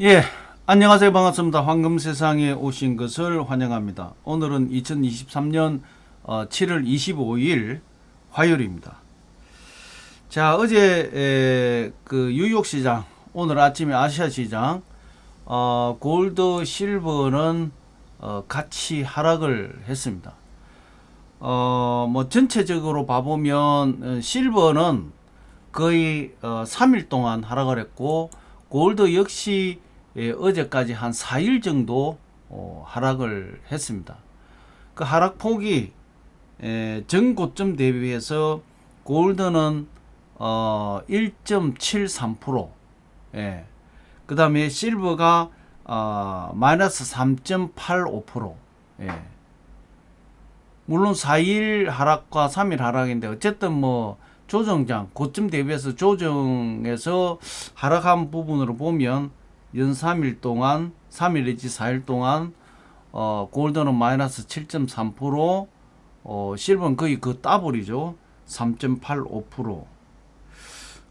예, 안녕하세요. 반갑습니다. 황금 세상에 오신 것을 환영합니다. 오늘은 2023년 7월 25일 화요일입니다. 자, 어제 그 뉴욕 시장, 오늘 아침에 아시아 시장, 골드, 실버는 같이 하락을 했습니다. 뭐 전체적으로 봐보면 실버는 거의 3일 동안 하락을 했고, 골드 역시 어제까지 한 4일 정도 하락을 했습니다. 그 하락폭이 전고점 대비해서 골드는 1.73%, 예. 그 다음에 실버가 마이너스 3.85%, 예. 물론 4일 하락과 3일 하락인데 어쨌든 뭐 조정장 고점 대비해서 조정에서 하락한 부분으로 보면 연 3일 동안 3일 내지 4일 동안 골드는 마이너스 7.3%, 실버는 거의 그 더블이죠. 3.85%.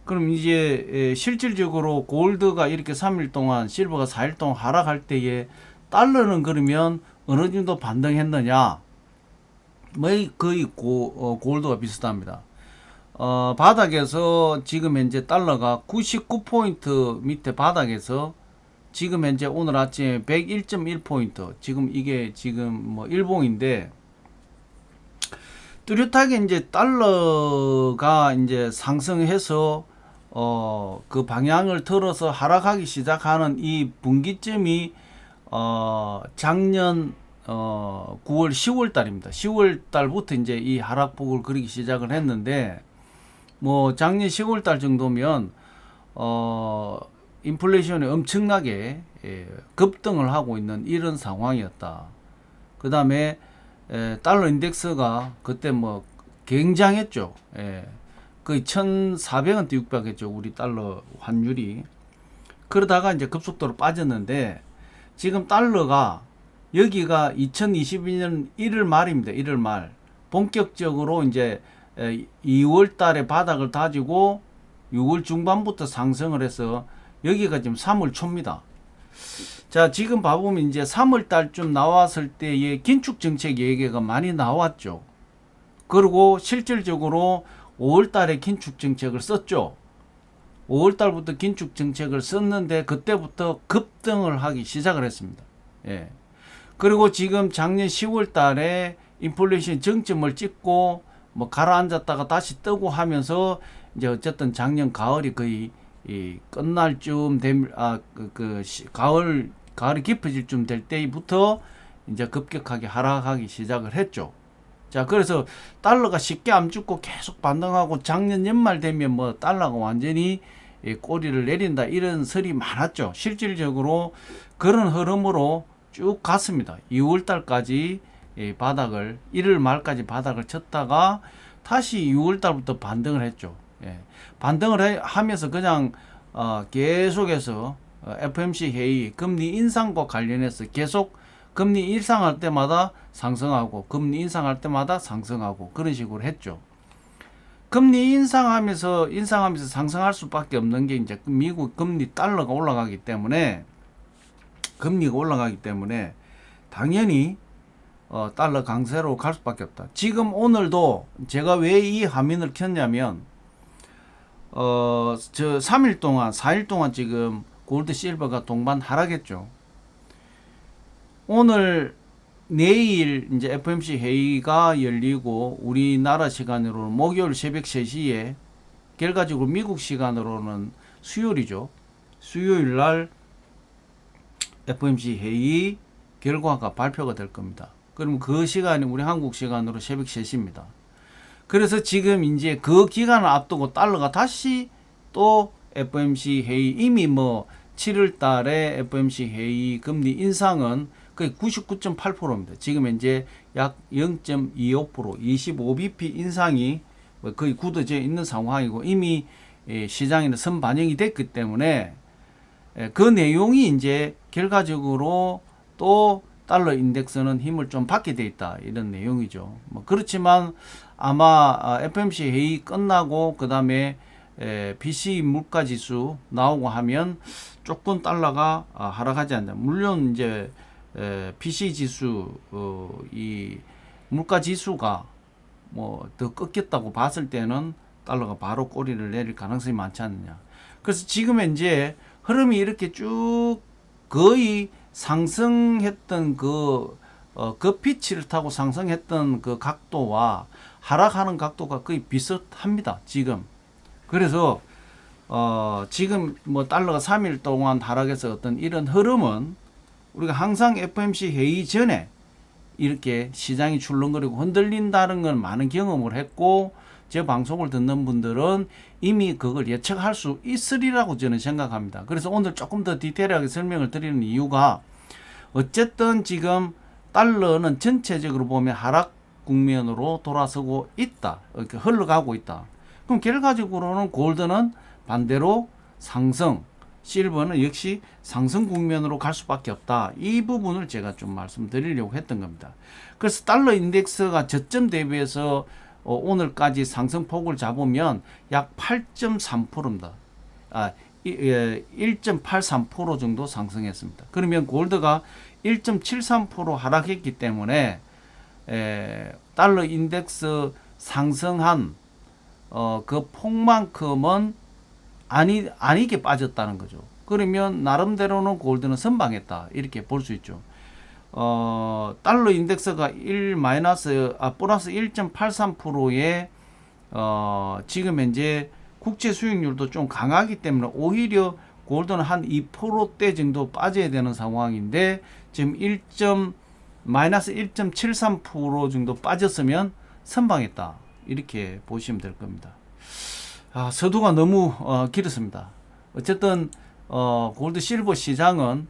그럼 이제 실질적으로 골드가 이렇게 3일 동안 실버가 4일 동안 하락할 때에 달러는 그러면 어느 정도 반등했느냐? 뭐 거의 골드가 비슷합니다. 바닥에서 지금 현재 달러가 99포인트 밑에 바닥에서 지금 현재 오늘 아침에 101.1포인트, 지금 이게 지금 뭐 일봉인데, 뚜렷하게 이제 달러가 이제 상승해서 그 방향을 틀어서 하락하기 시작하는 이 분기점이 작년 9월 10월 달입니다. 10월 달부터 이제 이 하락폭을 그리기 시작을 했는데, 뭐 작년 10월 달 정도면 인플레이션이 엄청나게 급등을 하고 있는 이런 상황이었다. 그 다음에 달러 인덱스가 그때 뭐 굉장했죠. 거의 1,400원대 육박했죠. 우리 달러 환율이. 그러다가 이제 급속도로 빠졌는데, 지금 달러가 여기가 2022년 1월 말입니다. 1월 말. 본격적으로 이제 2월 달에 바닥을 다지고 6월 중반부터 상승을 해서 여기가 지금 3월 초입니다. 자, 지금 봐보면 이제 3월 달쯤 나왔을 때의 긴축 정책 얘기가 많이 나왔죠. 그리고 실질적으로 5월 달에 긴축 정책을 썼죠. 5월 달부터 긴축 정책을 썼는데 그때부터 급등을 하기 시작을 했습니다. 예. 그리고 지금 작년 10월 달에 인플레이션 정점을 찍고 뭐 가라앉았다가 다시 뜨고 하면서 이제 어쨌든 작년 가을이 거의 끝날 쯤 됨, 가을이 깊어질 쯤 될 때부터 이제 급격하게 하락하기 시작을 했죠. 자, 그래서 달러가 쉽게 안 죽고 계속 반등하고 작년 연말 되면 뭐 달러가 완전히 꼬리를 내린다 이런 설이 많았죠. 실질적으로 그런 흐름으로 쭉 갔습니다. 2월 달까지 바닥을 1월 말까지 바닥을 쳤다가 다시 6월 달부터 반등을 했죠. 반등을 하면서 그냥 계속해서 FOMC 회의 금리 인상과 관련해서 계속 금리 인상할 때마다 상승하고 금리 인상할 때마다 상승하고 그런 식으로 했죠. 금리 인상하면서 상승할 수밖에 없는 게 이제 미국 금리 달러가 올라가기 때문에, 금리가 올라가기 때문에 당연히 달러 강세로 갈 수밖에 없다. 지금 오늘도 제가 왜 이 화면을 켰냐면 저 3일 동안 4일 동안 지금 골드 실버가 동반 하락했죠. 오늘 내일 이제 FOMC 회의가 열리고 우리나라 시간으로는 목요일 새벽 3시에, 결과적으로 미국 시간으로는 수요일이죠. 수요일 날 FOMC 회의 결과가 발표가 될 겁니다. 그럼 그 시간이 우리 한국 시간으로 새벽 3시입니다. 그래서 지금 이제 그 기간을 앞두고 달러가 다시 또 FOMC 회의, 이미 뭐 7월 달에 FOMC 회의 금리 인상은 거의 99.8%입니다. 지금 현재 약 0.25%, 25bp 인상이 거의 굳어져 있는 상황이고, 이미 시장에는 선반영이 됐기 때문에 그 내용이 이제 결과적으로 또 달러 인덱스는 힘을 좀 받게 돼 있다 이런 내용이죠. 뭐 그렇지만 아마 FOMC 회의 끝나고 그 다음에 BC 물가지수 나오고 하면 조금 달러가 하락하지 않나. 물론 이제 BC 지수 이 물가 지수가 뭐 더 꺾였다고 봤을 때는 달러가 바로 꼬리를 내릴 가능성이 많지 않느냐. 그래서 지금 현재 흐름이 이렇게 쭉 거의 상승했던 그 피치를 타고 상승했던 그 각도와 하락하는 각도가 거의 비슷합니다. 지금. 그래서 지금 뭐 달러가 3일 동안 하락해서 어떤 이런 흐름은 우리가 항상 FOMC 회의 전에 이렇게 시장이 출렁거리고 흔들린다는 건 많은 경험을 했고, 제 방송을 듣는 분들은 이미 그걸 예측할 수 있으리라고 저는 생각합니다. 그래서 오늘 조금 더 디테일하게 설명을 드리는 이유가, 어쨌든 지금 달러는 전체적으로 보면 하락 국면으로 돌아서고 있다. 이렇게 흘러가고 있다. 그럼 결과적으로는 골드는 반대로 상승, 실버는 역시 상승 국면으로 갈 수밖에 없다. 이 부분을 제가 좀 말씀드리려고 했던 겁니다. 그래서 달러 인덱스가 저점 대비해서 오늘까지 상승폭을 잡으면 약 8.3%입니다. 1.83% 정도 상승했습니다. 그러면 골드가 1.73% 하락했기 때문에 달러 인덱스 상승한 그 폭만큼은 아니게 빠졌다는 거죠. 그러면 나름대로는 골드는 선방했다, 이렇게 볼 수 있죠. 달러 인덱스가 플러스 1.83%의 지금 현재 국제 수익률도 좀 강하기 때문에 오히려 골드는 한 2%대 정도 빠져야 되는 상황인데, 지금 마이너스 1.73% 정도 빠졌으면 선방했다, 이렇게 보시면 될 겁니다. 서두가 너무 길었습니다. 어쨌든 골드 실버 시장은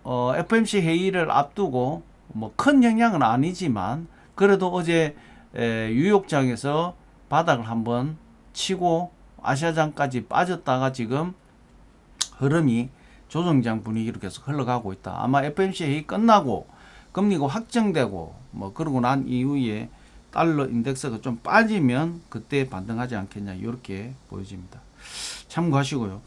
FOMC 회의를 앞두고 뭐 큰 영향은 아니지만, 그래도 어제 뉴욕장에서 바닥을 한번 치고 아시아장까지 빠졌다가 지금 흐름이 조정장 분위기로 계속 흘러가고 있다. 아마 FOMC 회의 끝나고 금리가 확정되고 뭐 그러고 난 이후에 달러 인덱스가 좀 빠지면 그때 반등하지 않겠냐, 이렇게 보여집니다. 참고하시고요.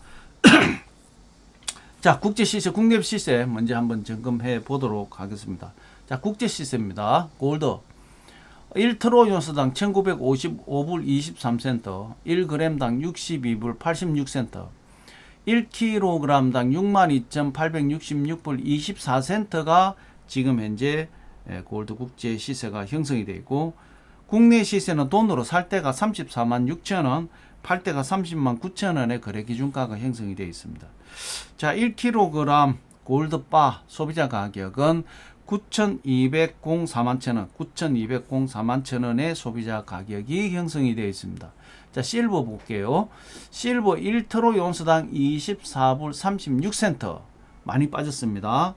자, 국제 시세, 국내 시세 먼저 한번 점검해 보도록 하겠습니다. 자, 국제 시세입니다. 골드 1트로 온스당 1955불 23센트, 1g당 62불 86센트, 1kg당 62,866불 24센트가 지금 현재 골드 국제 시세가 형성이 되어 있고, 국내 시세는 돈으로 살 때가 34만 6천원, 팔 때가 30만 9천원의 거래 기준가가 형성이 되어 있습니다. 자, 1kg 골드바 소비자 가격은 9,204만천원, 9,204만천원의 소비자 가격이 형성이 되어 있습니다. 자, 실버 볼게요. 실버 1트로 온스당 24불 36센트, 많이 빠졌습니다.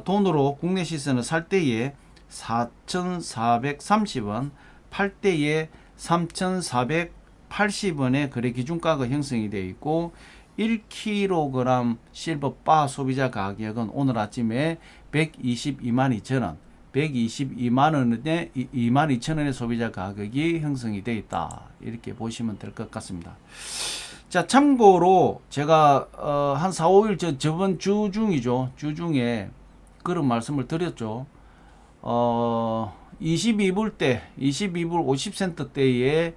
돈으로 국내 시세는 살 때에 4,430원, 팔 때에 3,480원의 거래 기준가가 형성이 되어 있고, 1kg 실버바 소비자 가격은 오늘 아침에 122만 2천원, 122만원에 22,000원의 소비자 가격이 형성이 되어 있다, 이렇게 보시면 될 것 같습니다. 자, 참고로 제가 한 4, 5일 저번 주 중이죠. 주 중에 그런 말씀을 드렸죠. 22불 50센트 대에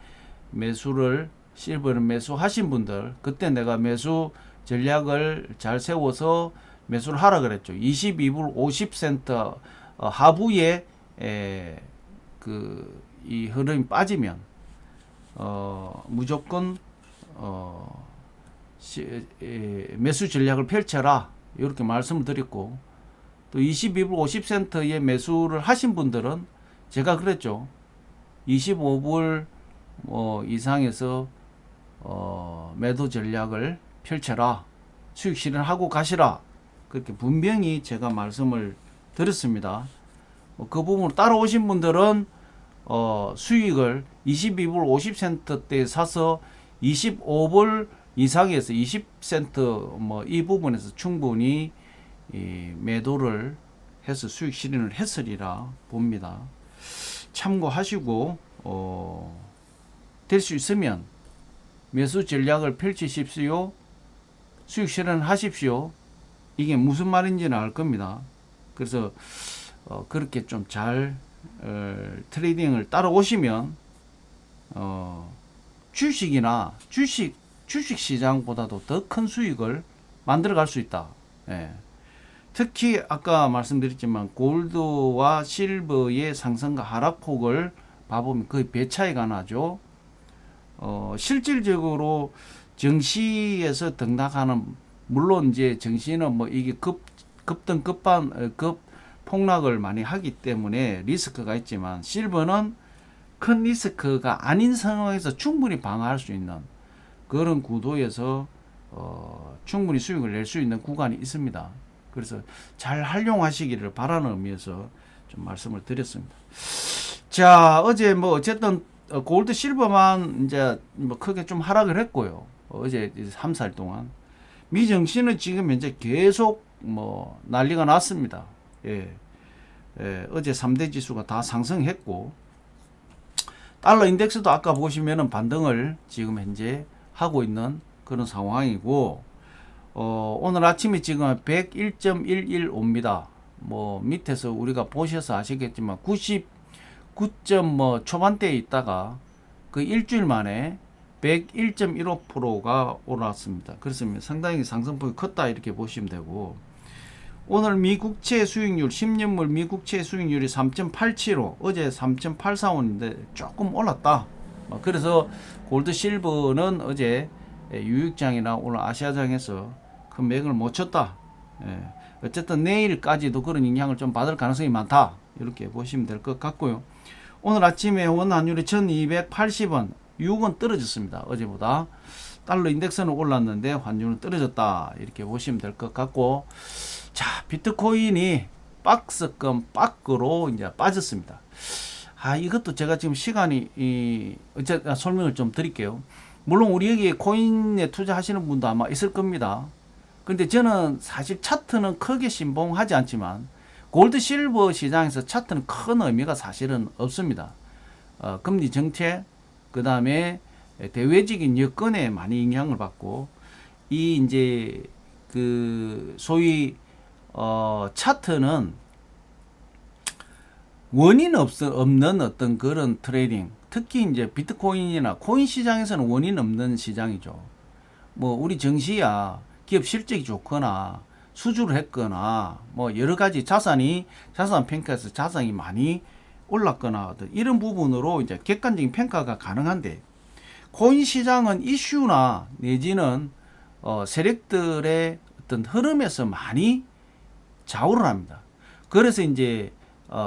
매수를, 실버를 매수하신 분들, 그때 내가 매수 전략을 잘 세워서 매수를 하라 그랬죠. 22불 50센트 하부에 이 흐름이 빠지면 무조건 매수 전략을 펼쳐라, 이렇게 말씀을 드렸고, 또 22불 50센트에 매수를 하신 분들은 제가 그랬죠. 25불 이상에서 매도 전략을 펼쳐라, 수익 실현하고 가시라, 그렇게 분명히 제가 말씀을 드렸습니다. 그 부분으로 따라오신 분들은 수익을 22불 50센트대에 사서 25불 이상에서 20센트 이 부분에서 충분히 매도를 해서 수익 실현을 했으리라 봅니다. 참고하시고 될 수 있으면 매수 전략을 펼치십시오. 수익 실현하십시오. 이게 무슨 말인지는 알 겁니다. 그래서 그렇게 좀 잘 트레이딩을 따라오시면 주식이나 주식 시장보다도 더 큰 수익을 만들어 갈 수 있다. 예. 특히 아까 말씀드렸지만 골드와 실버의 상승과 하락폭을 봐보면 거의 배 차이가 나죠. 실질적으로 정시에서 등락하는, 물론 이제 정시는 뭐 이게 급등 급 폭락을 많이 하기 때문에 리스크가 있지만, 실버는 큰 리스크가 아닌 상황에서 충분히 방어할 수 있는 그런 구도에서 충분히 수익을 낼 수 있는 구간이 있습니다. 그래서 잘 활용하시기를 바라는 의미에서 좀 말씀을 드렸습니다. 자, 어제 뭐 어쨌든 골드 실버만 이제 뭐 크게 좀 하락을 했고요. 어제 3, 4일 동안 미정시는 지금 현재 계속 뭐 난리가 났습니다. 예. 어제 3대 지수가 다 상승했고, 달러 인덱스도 아까 보시면은 반등을 지금 현재 하고 있는 그런 상황이고, 오늘 아침에 지금 101.115입니다. 뭐 밑에서 우리가 보셔서 아시겠지만 99점 뭐 초반대에 있다가 그 일주일 만에 101.15%가 올라왔습니다. 그래서 상당히 상승폭이 컸다 이렇게 보시면 되고, 오늘 미국채 수익률, 10년물 미국채 수익률이 3.875, 어제 3.845인데 조금 올랐다. 그래서 골드 실버는 어제 유익장이나 오늘 아시아장에서 큰 맥을 못 쳤다. 어쨌든 내일까지도 그런 영향을 좀 받을 가능성이 많다. 이렇게 보시면 될 것 같고요. 오늘 아침에 원 환율이 1280원, 6원 떨어졌습니다. 어제보다. 달러 인덱스는 올랐는데 환율은 떨어졌다. 이렇게 보시면 될 것 같고, 자, 비트코인이 박스권 밖으로 이제 빠졌습니다. 이것도 제가 지금 시간이 설명을 좀 드릴게요. 물론 우리 여기 코인에 투자하시는 분도 아마 있을 겁니다. 근데 저는 사실 차트는 크게 신봉하지 않지만 골드 실버 시장에서 차트는 큰 의미가 사실은 없습니다. 금리 정책, 그 다음에 대외적인 여건에 많이 영향을 받고, 이 이제 그 소위 차트는 원인 없는 어떤 그런 트레이딩, 특히 이제 비트코인이나 코인 시장에서는 원인 없는 시장이죠. 뭐 우리 정시야 기업 실적이 좋거나 수주를 했거나 뭐 여러 가지 자산 평가에서 자산이 많이 올랐거나 이런 부분으로 이제 객관적인 평가가 가능한데, 코인 시장은 이슈나 내지는 세력들의 어떤 흐름에서 많이 좌우를 합니다. 그래서 이제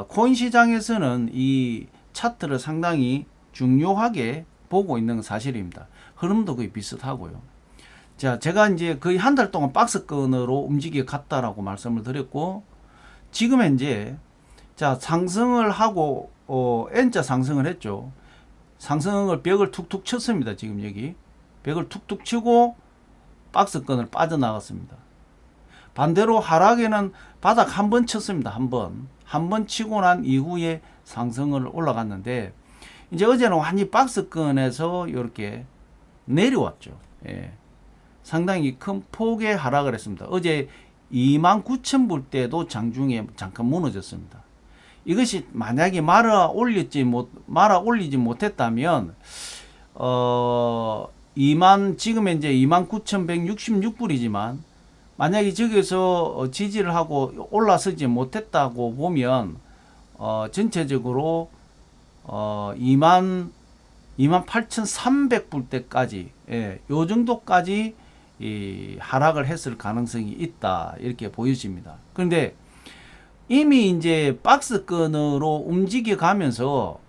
코인 시장에서는 이 차트를 상당히 중요하게 보고 있는 사실입니다. 흐름도 거의 비슷하고요. 자, 제가 이제 거의 한 달 동안 박스권으로 움직여 갔다라고 말씀을 드렸고, 지금 현재 자 상승을 하고 N자 상승을 했죠. 상승을 벽을 툭툭 쳤습니다. 지금 여기 벽을 툭툭 치고 박스권을 빠져나갔습니다. 반대로 하락에는 바닥 한 번 쳤습니다. 한 번 치고 난 이후에 상승을 올라갔는데, 이제 어제는 완전히 박스권에서 이렇게 내려왔죠. 예. 상당히 큰 폭의 하락을 했습니다. 어제 29,000불 때도 장중에 잠깐 무너졌습니다. 이것이 만약에 말아 올리지 못했다면 지금 현재 29,166불이지만 만약에 저기서 지지를 하고 올라서지 못했다고 보면 전체적으로 28,300불 때까지, 요 정도까지 하락을 했을 가능성이 있다, 이렇게 보여집니다. 그런데 이미 이제 박스권으로 움직여 가면서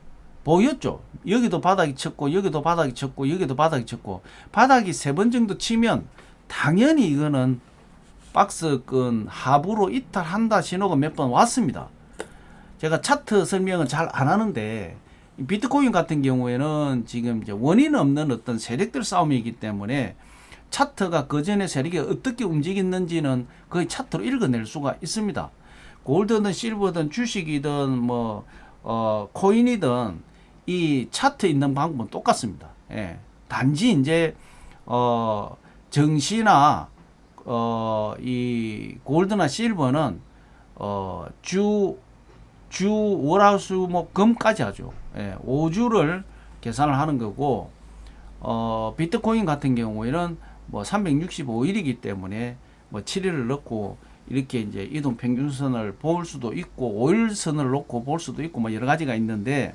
보였죠. 여기도 바닥이 쳤고 여기도 바닥이 쳤고 여기도 바닥이 쳤고, 바닥이 3번 정도 치면 당연히 이거는 박스권 하부로 이탈한다 신호가 몇 번 왔습니다. 제가 차트 설명은 잘 안 하는데, 비트코인 같은 경우에는 지금 이제 원인 없는 어떤 세력들 싸움이기 때문에 차트가 그 전에 세력이 어떻게 움직였는지는 거의 차트로 읽어낼 수가 있습니다. 골드든 실버든 주식이든 뭐 코인이든 이 차트 있는 방법은 똑같습니다. 예. 단지 이제 정시나 이 골드나 실버는 주 월화수목 금까지 하죠. 예, 5주를 계산을 하는 거고 비트코인 같은 경우에는 뭐 365일이기 때문에 뭐 7일을 넣고 이렇게 이제 이동 평균선을 볼 수도 있고 5일선을 놓고 볼 수도 있고 뭐 여러 가지가 있는데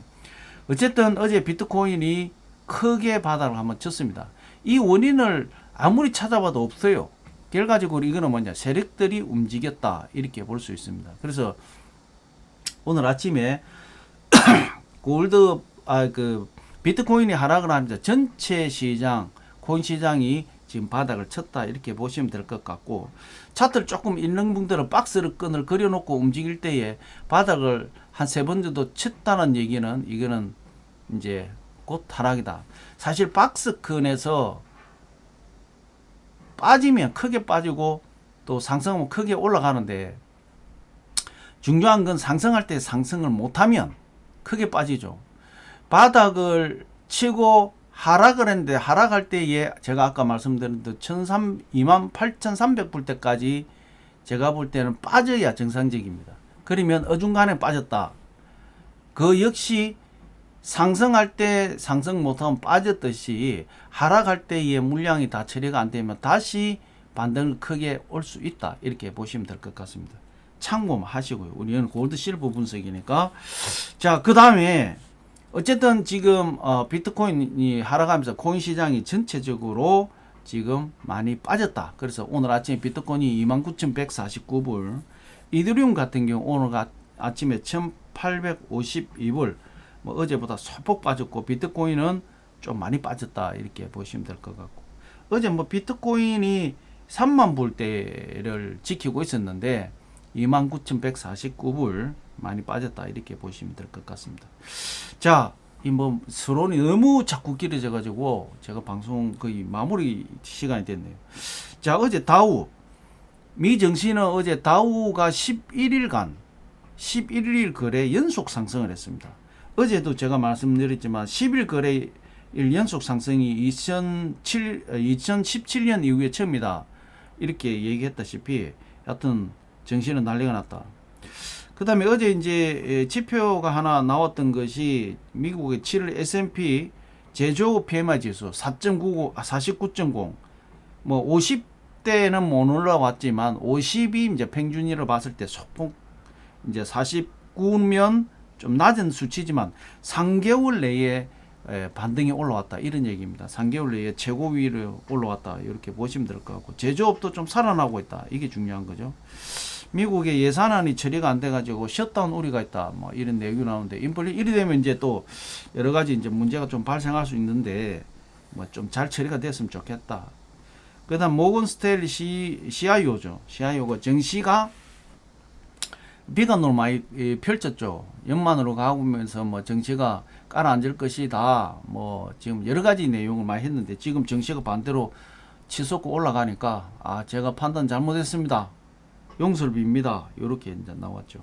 어쨌든 어제 비트코인이 크게 바닥을 한번 쳤습니다. 이 원인을 아무리 찾아봐도 없어요. 결과적으로 이거는 뭐냐, 세력들이 움직였다 이렇게 볼 수 있습니다. 그래서 오늘 아침에 비트코인이 하락을 하면서 전체 시장, 코인 시장이 지금 바닥을 쳤다 이렇게 보시면 될 것 같고, 차트를 조금 일렁붕대로 박스를 끈을 그려놓고 움직일 때에 바닥을 한 3번 정도 쳤다는 얘기는 이거는 이제 곧 하락이다. 사실 박스끈에서 빠지면 크게 빠지고 또 상승하면 크게 올라가는데, 중요한 건 상승할 때 상승을 못하면 크게 빠지죠. 바닥을 치고 하락을 했는데 하락할 때에 제가 아까 말씀드린 28,300불 때까지 제가 볼 때는 빠져야 정상적입니다. 그러면 어중간에 빠졌다. 그 역시 상승할 때 상승 못하면 빠졌듯이 하락할 때의 물량이 다 처리가 안 되면 다시 반등을 크게 올 수 있다. 이렇게 보시면 될 것 같습니다. 참고만 하시고요. 우리는 골드 실버 분석이니까. 자, 그 다음에 어쨌든 지금 비트코인이 하락하면서 코인 시장이 전체적으로 지금 많이 빠졌다. 그래서 오늘 아침에 비트코인이 29,149불, 이더리움 같은 경우 오늘 아침에 1,852불, 뭐 어제보다 소폭 빠졌고 비트코인은 좀 많이 빠졌다 이렇게 보시면 될 것 같고, 어제 뭐 비트코인이 3만 불대를 지키고 있었는데 29,149불 많이 빠졌다 이렇게 보시면 될 것 같습니다. 자, 이 뭐 서론이 너무 자꾸 길어져 가지고 제가 방송 거의 마무리 시간이 됐네요. 자, 어제 다우 미 증시는 어제 다우가 11일 거래 연속 상승을 했습니다. 어제도 제가 말씀드렸지만 10일 거래일 연속 상승이 2017년 이후에 처음이다 이렇게 얘기했다시피 하여튼 정신은 난리가 났다. 그 다음에 어제 이제 지표가 하나 나왔던 것이 미국의 7월 S&P 제조 PMI 지수 49.0, 뭐 50대는 못 올라왔지만 50이 이제 평균으로 봤을 때 소폭 이제 49면 좀 낮은 수치지만 3개월 내에 반등이 올라왔다 이런 얘기입니다. 3개월 내에 최고위로 올라왔다 이렇게 보시면 될 것 같고, 제조업도 좀 살아나고 있다 이게 중요한 거죠. 미국의 예산안이 처리가 안 돼가지고 셧다운 우려가 있다 뭐 이런 내용이 나오는데, 이리 되면 이제 또 여러 가지 이제 문제가 좀 발생할 수 있는데 뭐 좀 잘 처리가 됐으면 좋겠다. 그다음 모건 스테일리 CIO죠. CIO가 정시가 비관으로 많이 펼쳤죠. 연만으로 가면서 뭐 정시가 깔아앉을 것이다. 뭐 지금 여러 가지 내용을 많이 했는데 지금 정시가 반대로 치솟고 올라가니까 제가 판단 잘못했습니다. 용서를 빕니다. 이렇게 이제 나왔죠.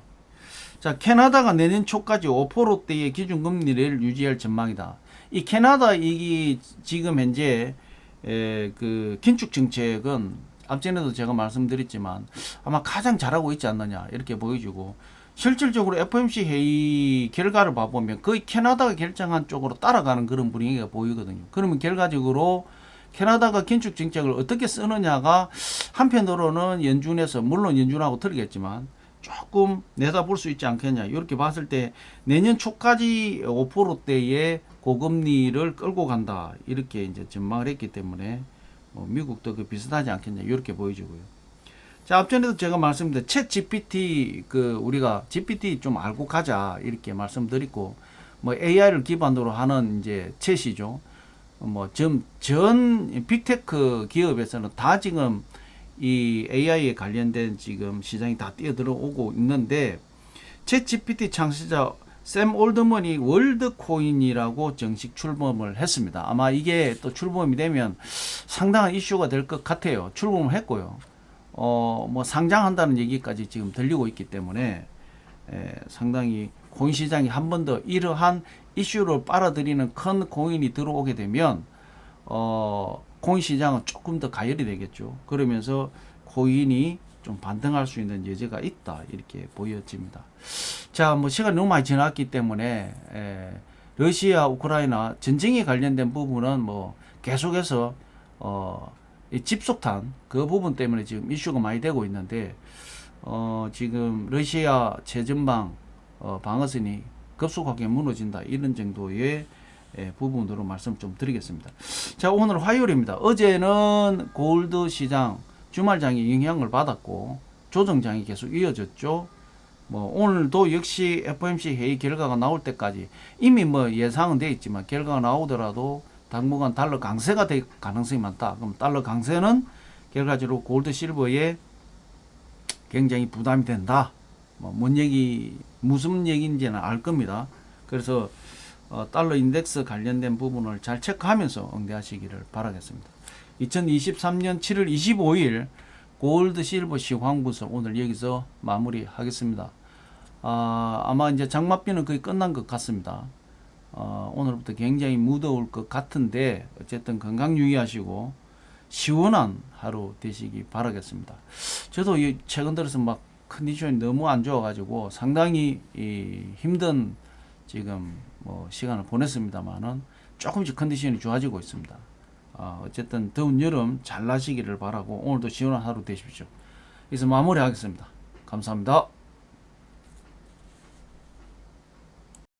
자, 캐나다가 내년 초까지 5%대의 기준금리를 유지할 전망이다. 이 캐나다 이게 지금 현재 그 긴축 정책은 앞전에도 제가 말씀드렸지만 아마 가장 잘하고 있지 않느냐 이렇게 보여지고, 실질적으로 FOMC 회의 결과를 봐보면 거의 캐나다가 결정한 쪽으로 따라가는 그런 분위기가 보이거든요. 그러면 결과적으로 캐나다가 긴축 정책을 어떻게 쓰느냐가 한편으로는 연준에서, 물론 연준하고 틀리겠지만 조금 내다볼 수 있지 않겠냐 이렇게 봤을 때 내년 초까지 5%대의 고금리를 끌고 간다 이렇게 이제 전망을 했기 때문에 미국도 그 비슷하지 않겠냐 이렇게 보여지고요. 자, 앞전에도 제가 말씀드린 챗 GPT 우리가 GPT 좀 알고 가자 이렇게 말씀드리고, 뭐 AI를 기반으로 하는 이제 챗이죠. 뭐 전 빅테크 기업에서는 다 지금 이 AI에 관련된 지금 시장이 다 뛰어들어오고 있는데, 챗 GPT 창시자 샘 올드먼이 월드코인이라고 정식 출범을 했습니다. 아마 이게 또 출범이 되면 상당한 이슈가 될 것 같아요. 출범을 했고요. 뭐 상장한다는 얘기까지 지금 들리고 있기 때문에 상당히 코인 시장이 한 번 더 이러한 이슈를 빨아들이는 큰 코인이 들어오게 되면 코인 시장은 조금 더 가열이 되겠죠. 그러면서 코인이 좀 반등할 수 있는 여지가 있다 이렇게 보여집니다. 자, 뭐 시간이 너무 많이 지났기 때문에 러시아 우크라이나 전쟁에 관련된 부분은 뭐 계속해서 이 집속탄 그 부분 때문에 지금 이슈가 많이 되고 있는데 지금 러시아 최전방 방어선이 급속하게 무너진다 이런 정도의 부분으로 말씀 좀 드리겠습니다. 자, 오늘 화요일입니다. 어제는 골드 시장 주말장이 영향을 받았고 조정장이 계속 이어졌죠. 뭐 오늘도 역시 FOMC 회의 결과가 나올 때까지 이미 뭐 예상은 돼 있지만 결과가 나오더라도 당분간 달러 강세가 될 가능성이 많다. 그럼 달러 강세는 결과적으로 골드 실버에 굉장히 부담이 된다. 뭐 뭔 얘기 무슨 얘기인지는 알 겁니다. 그래서 달러 인덱스 관련된 부분을 잘 체크하면서 응대하시기를 바라겠습니다. 2023년 7월 25일 골드 실버 시황분석 오늘 여기서 마무리하겠습니다. 아마 이제 장맛비는 거의 끝난 것 같습니다. 오늘부터 굉장히 무더울 것 같은데 어쨌든 건강 유의하시고 시원한 하루 되시기 바라겠습니다. 저도 최근 들어서 막 컨디션이 너무 안 좋아가지고 상당히 힘든 지금 뭐 시간을 보냈습니다만은 조금씩 컨디션이 좋아지고 있습니다. 어쨌든 더운 여름 잘 나시기를 바라고 오늘도 시원한 하루 되십시오. 이상 마무리하겠습니다. 감사합니다.